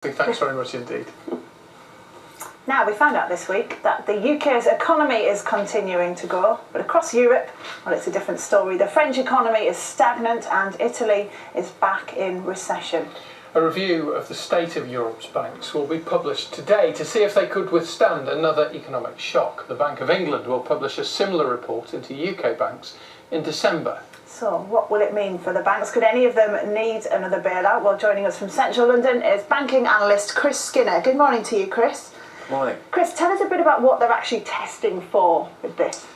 Thanks very much indeed. Now, we found out this week that the UK's economy is continuing to grow, but across Europe, well, it's a different story. The French economy is stagnant and Italy is back in recession. A review of the state of Europe's banks will be published today to see if they could withstand another economic shock. The Bank of England will publish a similar report into UK banks in December. So, what will it mean for the banks? Could any of them need another bailout? Well, joining us from Central London is banking analyst Chris Skinner. Good morning to you, Chris. Morning. Chris, tell us a bit about what they're actually testing for with this.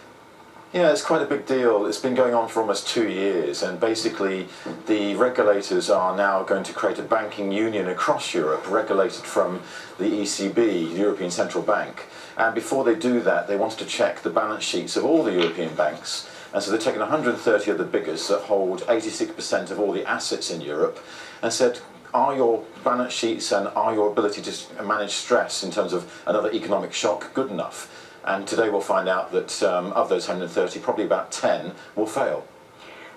Yeah, it's quite a big deal. It's been going on for almost 2 years, and basically the regulators are now going to create a banking union across Europe, regulated from the ECB, the European Central Bank. And before they do that, they wanted to check the balance sheets of all the European banks. And so they've taken 130 of the biggest that hold 86% of all the assets in Europe and said, are your balance sheets and are your ability to manage stress in terms of another economic shock good enough? And today we'll find out that of those 130, probably about 10 will fail.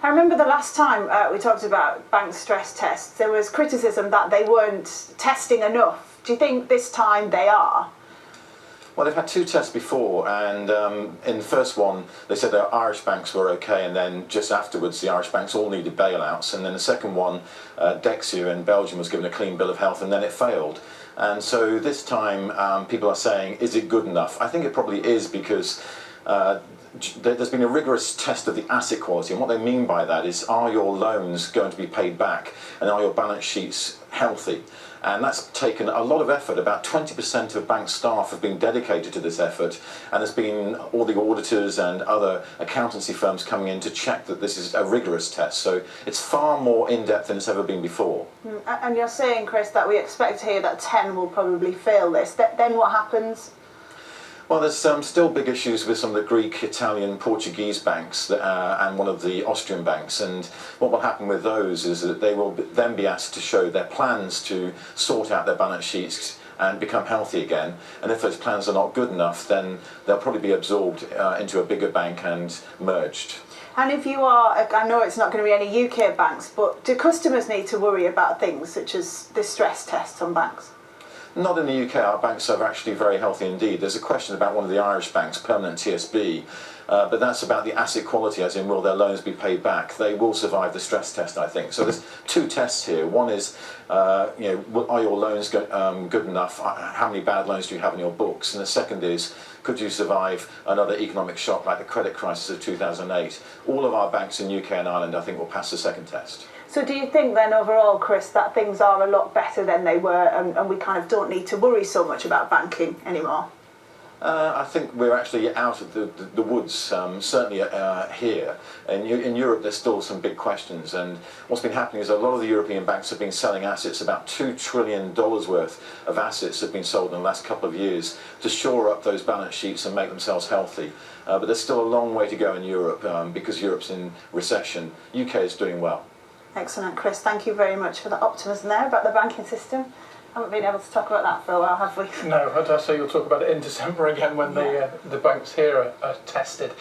I remember the last time we talked about bank stress tests, there was criticism that they weren't testing enough. Do you think this time they are? Well, they've had 2 tests before, and in the first one they said their Irish banks were okay, and then just afterwards the Irish banks all needed bailouts, and then the second one, Dexia in Belgium, was given a clean bill of health, and then it failed. And so this time people are saying, is it good enough? I think it probably is, because there's been a rigorous test of the asset quality, and what they mean by that is, are your loans going to be paid back, and are your balance sheets healthy? And that's taken a lot of effort. About 20% of bank staff have been dedicated to this effort, and there's been all the auditors and other accountancy firms coming in to check that this is a rigorous test. So it's far more in-depth than it's ever been before. And you're saying, Chris, that we expect here that 10 will probably fail this. Then what happens? Well, there's still big issues with some of the Greek, Italian, Portuguese banks and one of the Austrian banks. And what will happen with those is that they will then be asked to show their plans to sort out their balance sheets and become healthy again. And if those plans are not good enough, then they'll probably be absorbed into a bigger bank and merged. And if you are, I know it's not going to be any UK banks, but do customers need to worry about things such as the stress tests on banks? Not in the UK. Our banks are actually very healthy indeed. There's a question about one of the Irish banks, Permanent TSB, but that's about the asset quality, as in will their loans be paid back. They will survive the stress test, I think. So there's 2 tests here. One is, are your loans good enough? How many bad loans do you have in your books? And the second is, could you survive another economic shock like the credit crisis of 2008? All of our banks in UK and Ireland, I think, will pass the second test. So do you think then overall, Chris, that things are a lot better than they were, and we kind of don't need to worry so much about banking anymore? I think we're actually out of the woods, certainly here. In Europe there's still some big questions, and what's been happening is a lot of the European banks have been selling assets. About $2 trillion worth of assets have been sold in the last couple of years to shore up those balance sheets and make themselves healthy. But there's still a long way to go in Europe because Europe's in recession. UK is doing well. Excellent, Chris. Thank you very much for the optimism there about the banking system. Haven't been able to talk about that for a while, have we? No, I'd say you'll talk about it in December again when the banks here are tested.